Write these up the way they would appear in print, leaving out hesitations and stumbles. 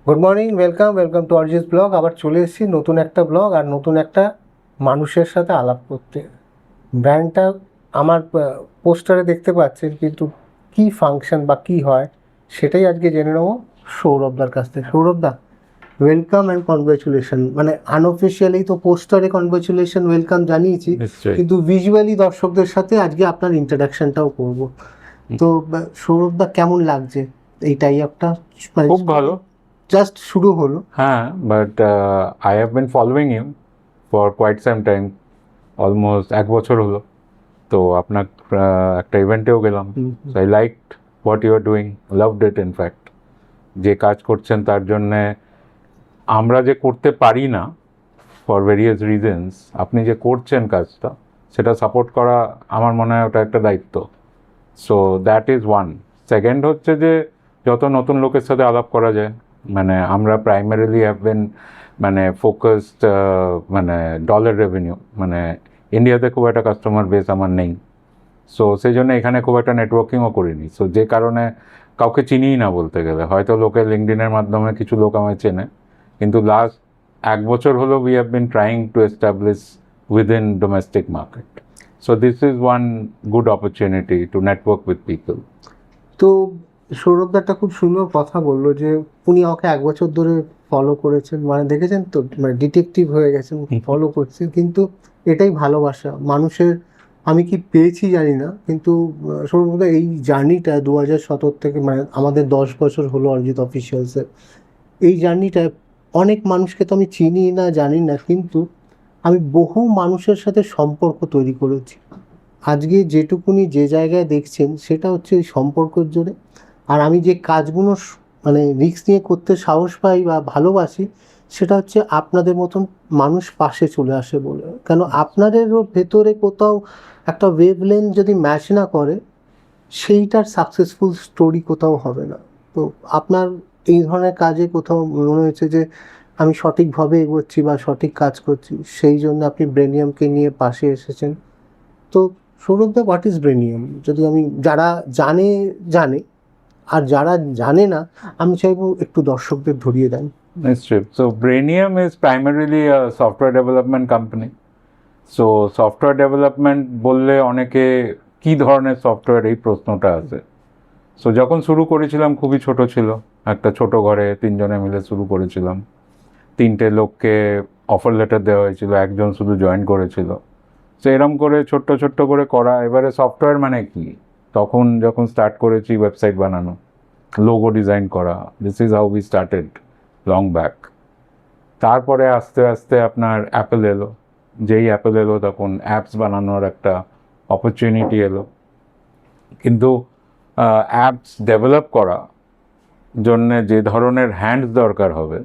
Good morning, welcome to Arijit blog. আবার চলে এসেছি নতুন একটা ব্লগ আর নতুন একটা মানুষের সাথে আলাপ করতে। ব্র্যান্ডটা আমার পোস্টারে দেখতে পাচ্ছেন, কিন্তু কি ফাংশন বা কি হয় সেটাই আজকে জেনে নেবো সৌরভদার কাছ থেকে। সৌরভদা, ওয়েলকাম অ্যান্ড কনগ্রাচুলেশন। মানে আনঅফিসিয়ালি তো পোস্টারে কনগ্রাচুলেশন ওয়েলকাম জানিয়েছি, নিশ্চয়ই। কিন্তু ভিজুয়ালি দর্শকদের সাথে আজকে আপনার ইন্ট্রোডাকশনটাও করব। তো সৌরভদা, কেমন লাগছে এইটাই একটা, মানে খুব ভালো। জাস্ট শুরু হলো। হ্যাঁ, but I have been following you for quite some time, almost 1 বছর হলো। তো আপনার একটা ইভেন্টেও গেলাম। So I liked what you are doing, loved it in fact. যে কাজ করছেন তার জন্যে আমরা যে করতে পারি না ফর ভেরিয়াস রিজনস, আপনি যে করছেন কাজটা সেটা সাপোর্ট করা আমার মনে হয় ওটা একটা দায়িত্ব। So that is one. Second হচ্ছে যে যত নতুন লোকের সাথে আলাপ করা যায়, মানে আমরা প্রাইমারিলি হ্যাভ বিন মানে ফোকাসড মানে ডলার রেভিনিউ, মানে ইন্ডিয়াতে খুব একটা কাস্টমার বেস আমার নেই। সো সেই জন্য এখানে খুব একটা নেটওয়ার্কিংও করিনি। সো যে কারণে কাউকে চিনিই না বলতে গেলে। হয়তো লোকে লিঙ্কডিনের মাধ্যমে কিছু লোক আমায় চেনে, কিন্তু লাস্ট 1 বছর হলো we have been trying to establish within domestic market. So this is one good opportunity to network with people. তো সৌরভদা একটা খুব সুন্দর কথা বললো যে উনি আমাকে 1 বছর ধরে ফলো করেছেন, মানে দেখেছেন তো, মানে ডিটেকটিভ হয়ে গেছেন, ফলো করছেন। কিন্তু এটাই ভালোবাসা মানুষের। আমি কি পেয়েছি জানি না, কিন্তু সৌরভদা এই জার্নিটা 2017 থেকে, মানে আমাদের 10 বছর হলো অরিজিৎ অফিসিয়ালসের। এই জার্নিটায় অনেক মানুষকে তো আমি চিনি না, জানি না, কিন্তু আমি বহু মানুষের সাথে সম্পর্ক তৈরি করেছি। আজকে যেটুকুনি যে জায়গায় দেখছেন সেটা হচ্ছে এই সম্পর্কের জোরে। আর আমি যে কাজগুলো মানে রিস্ক নিয়ে করতে সাহস পাই বা ভালোবাসি, সেটা হচ্ছে আপনাদের মতন মানুষ পাশে চলে আসে বলে। কেন আপনাদেরও ভেতরে কোথাও একটা ওয়েভলেন্থ যদি ম্যাচ না করে, সেইটার সাকসেসফুল স্টোরি কোথাও হবে না। তো আপনার এই ধরনের কাজে কোথাও মনে হয়েছে যে আমি সঠিকভাবে এগোচ্ছি বা সঠিক কাজ করছি, সেই জন্য আপনি ব্রেনিয়ামকে নিয়ে পাশে এসেছেন। তো সৌরভদা, হোয়াট ইজ ব্রেনিয়াম? যদি আমি, যারা জানে জানে, আর যারা জানে না, আমি চাইবো একটু দর্শকদের ধরিয়ে দেন। Nice. So Brainium is primarily a software development company. So software development বললে অনেকে কি ধরনের সফটওয়্যার এই প্রশ্নটা আছে। সো যখন শুরু করেছিলাম খুবই ছোট ছিল, একটা ছোট ঘরে 3 জনে মিলে শুরু করেছিলাম। 3টে লোককে অফার লেটার দেওয়া হয়েছিল, একজন শুধু জয়েন করেছিল। সো এরম করে ছোট্ট ছোট্ট করে করা। এবারে সফটওয়্যার মানে কি, তখন যখন স্টার্ট করেছি ওয়েবসাইট বানানো, লোগো ডিজাইন করা, this is how we started long back. তারপরে আস্তে আস্তে আপনার অ্যাপেল এলো। যেই অ্যাপেল এলো তখন অ্যাপস বানানোর একটা অপরচুনিটি এলো। কিন্তু অ্যাপস ডেভেলপ করা জন্যে যে ধরনের হ্যান্ডস দরকার হবে,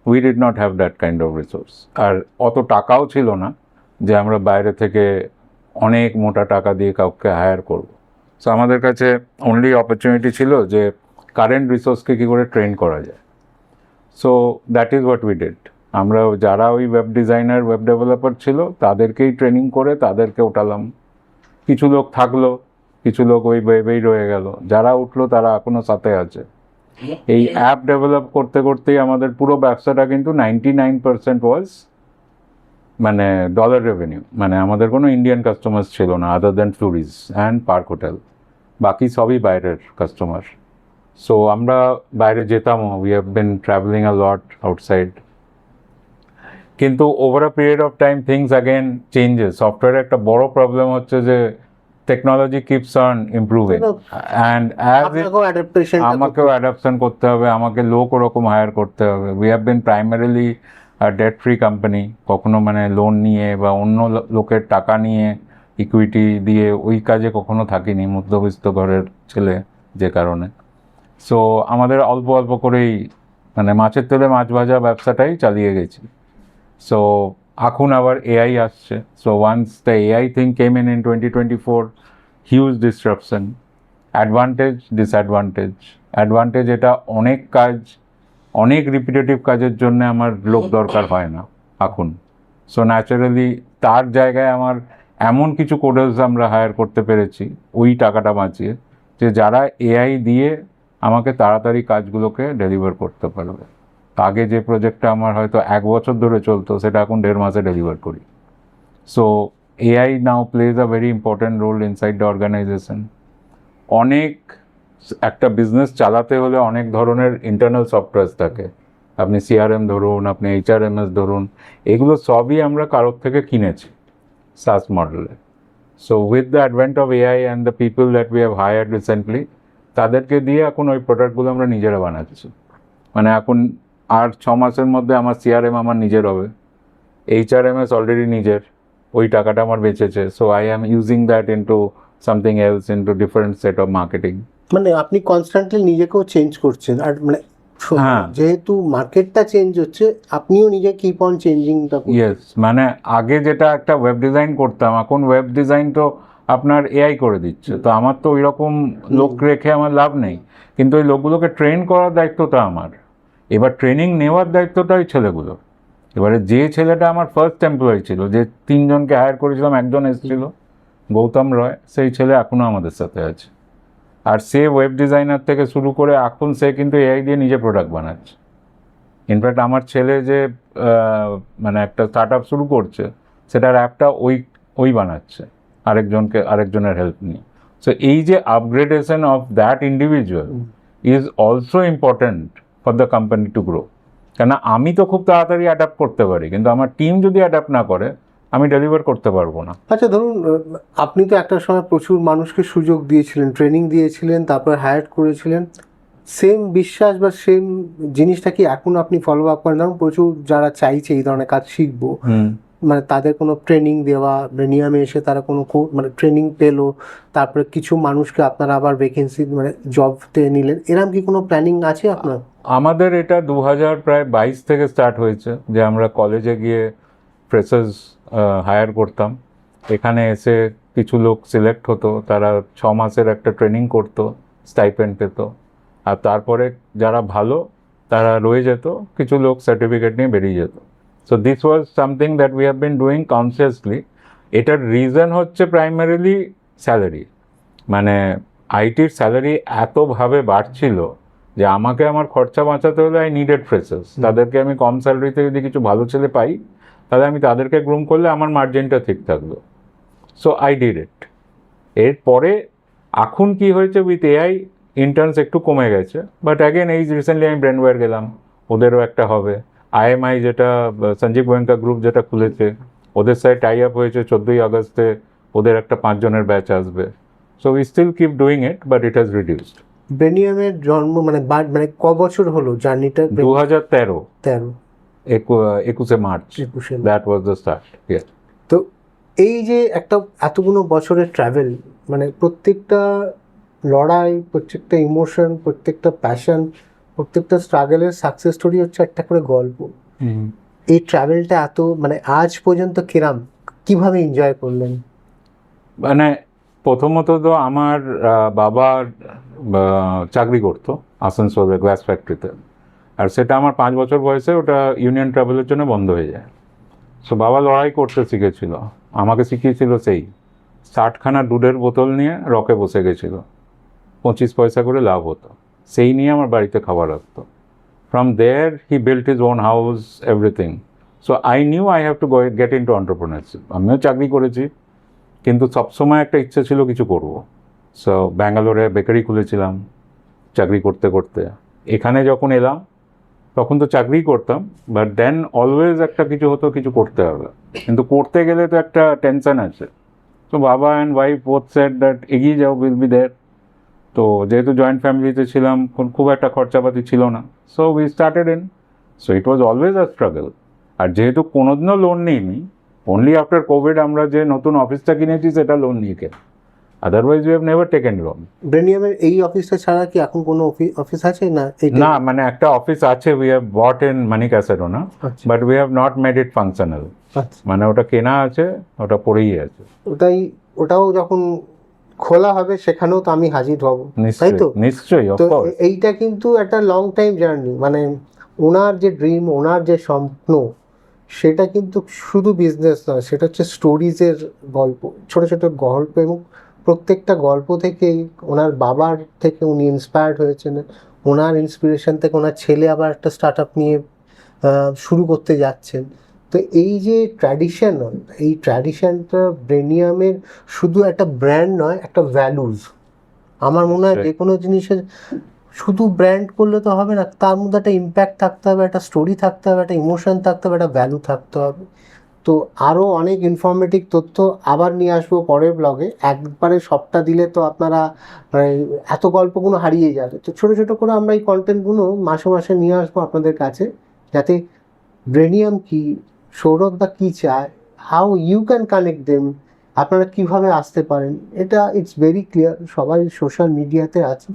we did not have that kind of resource. আর অত টাকাও ছিল না যে আমরা বাইরে থেকে অনেক মোটা টাকা দিয়ে কাউকে হায়ার করব। সো আমাদের কাছে অনলি অপরচুনিটি ছিল যে কারেন্ট রিসোর্সকে কী করে ট্রেন করা যায়। So that is what we did. আমরা যারা ওই ওয়েব ডিজাইনার, ওয়েব ডেভেলপার ছিল, তাদেরকেই ট্রেনিং করে তাদেরকে ওঠালাম। কিছু লোক থাকলো, কিছু লোক ওই ওয়েবেই রয়ে গেল। যারা উঠলো তারা এখনও সাথে আছে। এই অ্যাপ ডেভেলপ করতে করতেই আমাদের পুরো ব্যবসাটা কিন্তু 99% ওয়াজ মানে ডলার রেভিনিউ। মানে আমাদের কোনো ইন্ডিয়ান কাস্টমার ছিল না other than Flurys and Park hotel. বাকি সবই বাইরের কাস্টমার। সো আমরা বাইরে যেতামও, we have been travelling a lot outside. কিন্তু over a period of time things again changes. সফটওয়্যারের একটা বড় প্রবলেম হচ্ছে যে technology keeps on improving, and আমাকেও অ্যাডাপশন করতে হবে, আমাকে লোক ওরকম হায়ার করতে হবে। We have been primarily debt free company. কখনো মানে লোন নিয়ে বা অন্য লোকের টাকা নিয়ে ইকুইটি দিয়ে ওই কাজে কখনো থাকিনি, মধ্যবিত্ত ঘরের ছেলে যে কারণে। সো আমাদের অল্প অল্প করেই মানে মাছের তেলে মাছ ভাজা ব্যবসাটাই চালিয়ে গেছি। সো এখন আবার এআই আসছে। So once the AI thing came in 2024, huge disruption. Advantage, disadvantage. Advantage এটা অনেক কাজ, অনেক রিপিটেটিভ কাজের জন্য আমার লোক দরকার হয় না এখন। সো ন্যাচারালি তার জায়গায় আমার এমন কিছু কোডার্স আমরা হায়ার করতে পেরেছি ওই টাকাটা বাঁচিয়ে, যে যারা এআই দিয়ে আমাকে তাড়াতাড়ি কাজগুলোকে ডেলিভার করতে পারবে। আগে যে প্রজেক্টটা আমার হয়তো 1 বছর ধরে চলতো সেটা এখন 1.5 মাসে ডেলিভার করি। So AI now plays a very important role inside the organisation. অনেক একটা বিজনেস চালাতে হলে অনেক ধরনের ইন্টারনাল সফটওয়্যার থাকে। আপনি সিআরএম ধরুন, আপনি এইচআরএমএস ধরুন, এগুলো সবই আমরা কারোর থেকে কিনেছি SaaS মডেলে। So with the advent of AI and the people that we have hired recently, তাদেরকে দিয়ে এখন ওই প্রোডাক্টগুলো আমরা নিজেরা বানাচ্ছি। মানে এখন আর 6 মাসের মধ্যে আমার সিআরএম আমার নিজের হবে, এইচআরএমএস অলরেডি নিজের, ওই টাকাটা আমার বেঁচেছে। So I am using that into something else, into different set of marketing. মানে আপনি কনস্ট্যান্টলি নিজেকেও চেঞ্জ করছেন, আর মানে হ্যাঁ। যেহেতু মার্কেটটা চেঞ্জ হচ্ছে, আপনিও নিজে কিপ অন চেঞ্জিংটা করছেন। ইয়েস, মানে আগে যেটা একটা ওয়েব ডিজাইন করতাম, এখন ওয়েব ডিজাইন তো আপনার এআই করে দিচ্ছে, তো আমার তো ওই রকম লোক রেখে আমার লাভ নেই। কিন্তু ওই লোকগুলোকে ট্রেন করার দায়িত্বটা আমার, এবার ট্রেনিং নেওয়ার দায়িত্বটা ওই ছেলেগুলো। এবারে যে ছেলেটা আমার ফার্স্ট এমপ্লয়ি ছিল, যে 3জনকে হায়ার করেছিলাম, একজন এসেছিল গৌতম রয়, সেই ছেলে এখনও আমাদের সাথে আছে। আর সে ওয়েব ডিজাইনার থেকে শুরু করে এখন সে কিন্তু এআই দিয়ে নিজে প্রোডাক্ট বানাচ্ছে। ইনফ্যাক্ট আমার ছেলে যে মানে একটা স্টার্ট আপ শুরু করছে, সেটার অ্যাপটা ওই বানাচ্ছে আরেকজনের হেল্প নিয়ে। সো এই যে upgradation of that individual is also important for the company to grow. কেন আমি তো খুব তাড়াতাড়ি অ্যাডাপ্ট করতে পারি, কিন্তু আমার টিম যদি অ্যাডাপ্ট না করে আমি ডেলিভার করতে পারবো না। আচ্ছা, ধরুন আপনি তো একটা সময় প্রচুর মানুষকে সুযোগ দিয়েছিলেন, ট্রেনিং দিয়েছিলেন, তারপর হায়ার করেছিলেন। সেম বিশ্বাস বা সেম জিনিসটা কি এখন আপনি ফলো আপ করেন? ধরুন প্রচুর যারা চাইছে এই ধরনের কাজ শিখবো, মানে তাদের কোনো ট্রেনিং দেওয়া, নিয়মে এসে তারা কোনো মানে ট্রেনিং পেলো, তারপরে কিছু মানুষকে আপনারা আবার ভ্যাকেন্সি মানে জবতে নিলেন, এরকম কি কোনো প্ল্যানিং আছে আপনার? আমাদের এটা 2022 থেকে স্টার্ট হয়েছে, যে আমরা কলেজে গিয়ে ফ্রেশার্স হায়ার করতাম। এখানে এসে কিছু লোক সিলেক্ট হতো, তারা 6 মাসের একটা ট্রেনিং করতো, স্টাইপেন্ড পেত, আর তারপরে যারা ভালো তারা রয়ে যেত, কিছু লোক সার্টিফিকেট নিয়ে বেরিয়ে যেত। So this was something that we have been doing consciously. এটার রিজন হচ্ছে প্রাইমারিলি স্যালারি। মানে আইটির স্যালারি এতভাবে বাড়ছিল যে আমাকে আমার খরচা বাঁচাতে হলে আই নিডেড ফ্রেশার্স। তাদেরকে আমি কম স্যালারিতে যদি কিছু ভালো ছেলে পাই, তাহলে আমি তাদেরকে গ্রুম করলে আমার মার্জিনটা ঠিক থাকলো। So I did it. এরপরে এখন কি হয়েছে, উইথ এআই ইন্টার্নস একটু কমে গেছে, বাট অ্যাগেন এই রিসেন্টলি আমি ব্রেনওয়্যার গেলাম, ওদেরও একটা হবে। আইএমআই যেটা সঞ্জীব গোয়েঙ্কা গ্রুপ যেটা খুলেছে, ওদের সাথে টাই আপ হয়েছে, 14ই আগস্টে ওদের একটা 5 জনের ব্যাচ আসবে। So we still keep doing it, but it has reduced. ব্রেনিয়ামের জন্ম মানে মানে ক বছর হলো জার্নিটা? 2013 13, 21শে মার্চ, 21শে দ্যাট ওয়াজ দ্য স্টার্ট। তো এই যে একটা এতগুলো বছরের ট্রাভেল, মানে প্রত্যেকটা লড়াই, প্রত্যেকটা ইমোশন, প্রত্যেকটা প্যাশন, প্রত্যেকটা স্ট্রাগলের সাকসেস স্টোরি হচ্ছে একটা করে গল্প। এই ট্রাভেলটা এত মানে আজ পর্যন্ত কিভাবে এনজয় করলেন? মানে প্রথমত তো আমার বাবা চাকরি করতো আসানসোলে গ্লাস ফ্যাক্টরিতে, আর সেটা আমার 5 বছর বয়সে ওটা ইউনিয়ন ট্রাভেলের জন্য বন্ধ হয়ে যায়। সো বাবা লড়াই করতে শিখেছিল, আমাকে শিখিয়েছিল সেই 60খানা দুধের বোতল নিয়ে রকে বসে গেছিল, 25 পয়সা করে লাভ হতো, সেই নিয়ে আমার বাড়িতে খাবার আসতো। From there he built his own house, everything. So I knew I have to get in to entrepreneurship. আমিও চাকরি করেছি, কিন্তু সবসময় একটা ইচ্ছে ছিল কিছু করব। সো ব্যাঙ্গালোরে বেকারি খুলেছিলাম চাকরি করতে করতে। এখানে যখন এলাম তখন তো চাকরিই করতাম, বাট দেন অলওয়েজ একটা কিছু হতো, কিছু করতে হবে, কিন্তু করতে গেলে তো একটা টেনশন আছে। তো বাবা and wife both said that এগিয়ে যাও, উইল বি দেয়ার। তো যেহেতু জয়েন্ট ফ্যামিলিতে ছিলাম, খুব একটা খরচাপাতি ছিল না, so we started in. So it was always a struggle. আর যেহেতু কোনোদিনও লোন নিইনি, অনলি আফটার কোভিড আমরা যে নতুন অফিসটা কিনেছি সেটা লোন নিয়ে কেন, otherwise we have never taken loan. ব্রেনিয়ামের এই অফিসটা ছাড়া কি এখন কোনো অফিস আছে না? না, মানে একটা অফিস আছে, we have bought in Mani Casadona, but we have not made it functional. মানে ওটা কেনা আছে, ওটা পড়েই আছে। ওটাও যখন খোলা হবে সেখানেও তো আমি হাজির হব, তাই তো? নিশ্চয়ই। তো এইটা কিন্তু একটা লং টাইম জার্নি। মানে ওনার যে ড্রিম, ওনার যে স্বপ্ন, সেটা কিন্তু শুধু বিজনেস নয়, সেটা হচ্ছে স্টোরিজের গল্প, ছোট ছোট গল্প, এবং প্রত্যেকটা গল্প থেকেই ওনার বাবার থেকে উনি ইন্সপায়ার্ড হয়েছেন, ওনার ইন্সপিরেশন থেকে ওনার ছেলে আবার একটা স্টার্ট আপ নিয়ে শুরু করতে যাচ্ছেন। তো এই যে ট্র্যাডিশন, এই ট্র্যাডিশনটা ব্রেনিয়ামের শুধু একটা ব্র্যান্ড নয়, একটা ভ্যালুজ। আমার মনে হয় যে কোনো জিনিসের শুধু ব্র্যান্ড করলে তো হবে না, তার মধ্যে একটা ইম্প্যাক্ট থাকতে হবে, একটা স্টোরি থাকতে হবে, একটা ইমোশন থাকতে হবে, একটা ভ্যালু থাকতে হবে। তো আরও অনেক ইনফরমেটিভ তথ্য আবার নিয়ে আসবো পরের ব্লগে। একবারে সবটা দিলে তো আপনারা মানে এত গল্পগুলো হারিয়ে যাবে। তো ছোটো ছোটো করে আমরা এই কন্টেন্টগুলো মাসে মাসে নিয়ে আসবো আপনাদের কাছে, যাতে ব্রেনিয়াম কি, সৌরভ দা কী চায়, how you can connect them, আপনারা কীভাবে আসতে পারেন, এটা ইটস ভেরি ক্লিয়ার। সবাই সোশ্যাল মিডিয়াতে আছে,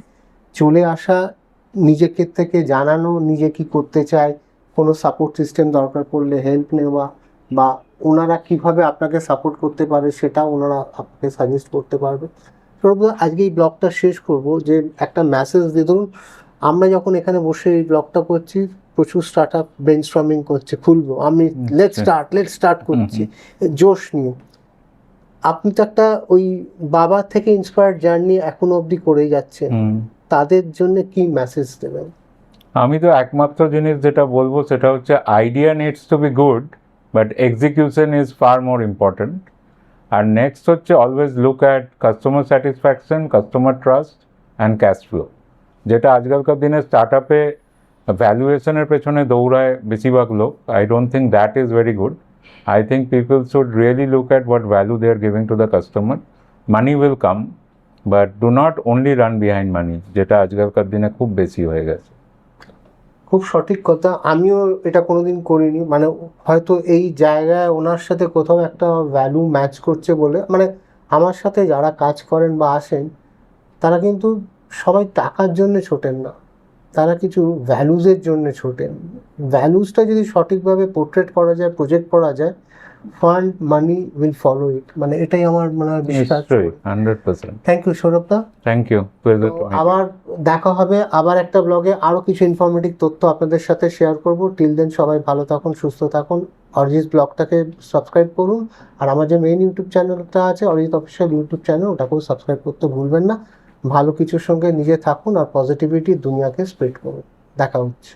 চলে আসা, নিজেকে থেকে জানানো, নিজে কি করতে চায়, কোনো সাপোর্ট সিস্টেম দরকার পড়লে হেল্প নেওয়া, বা ওনারা কিভাবে আপনাকে সাপোর্ট করতে পারে সেটাও ওনারা আপনাকে সাজেস্ট করতে পারবে। সৌরভদা, আজকে এই ব্লগটা শেষ করব যে একটা মেসেজ দিয়ে, ধরুন আমরা যখন এখানে বসে এই ব্লগটা করছি, প্রচুর স্টার্ট আপ ব্রেনস্টর্মিং করছে, খুলবো, আমি লেট স্টার্ট করছি জোশ নিয়ে। আপনি তো একটা ওই বাবা থেকে ইন্সপায়ার্ড জার্নি এখনো অবধি করেই যাচ্ছেন, তাদের জন্য কি মেসেজ দেবেন? আমি তো একমাত্র জিনিস যেটা বলবো সেটা হচ্ছে idea needs to be good, but execution is far more important. আর নেক্সট হচ্ছে always look at customer satisfaction, customer trust and cash flow, যেটা আজকালকার দিনে স্টার্ট আপে ভ্যালুয়েশনের পেছনে দৌড়ায় বেশিরভাগ লোক। I don't think that is very good. I think people should really look at what value they are giving to the customer. Money will come, but do not only run behind money, যেটা আজকালকার দিনে খুব বেশি হয়ে গেছে। খুব সঠিক কথা, আমিও এটা কোনোদিন করিনি। মানে হয়তো এই জায়গায় ওনার সাথে কোথাও একটা ভ্যালু ম্যাচ করছে বলে, মানে আমার সাথে যারা কাজ করেন বা আসেন, তারা কিন্তু সবাই টাকার জন্য ছোটেন না, তারা কিছু ভ্যালুজের জন্য ছোটেন। ভ্যালুজটা যদি সঠিকভাবে পোর্ট্রেট করা যায়, প্রজেক্ট করা যায়, fund money will follow it, মানে এটাই আমার মনে হয় বিশ্বাস। 100%. থ্যাংক ইউ সৌরভদা। Thank you. আবার দেখা হবে আবার একটা ব্লগে, আরও কিছু ইনফরমেটিভ তথ্য আপনাদের সাথে শেয়ার করব। টিল দেন সবাই ভালো থাকুন, সুস্থ থাকুন। অরিজিৎ ব্লগটাকে সাবস্ক্রাইব করুন, আর আমার যে মেইন ইউটিউব চ্যানেলটা আছে অরিজিৎ অফিসিয়াল ইউটিউব চ্যানেল, ওটাকেও সাবস্ক্রাইব করতে ভুলবেন না। ভালো কিছুর সঙ্গে নিজে থাকুন আর পজিটিভিটি দুনিয়াকে স্প্রেড করুন। দেখা হচ্ছে।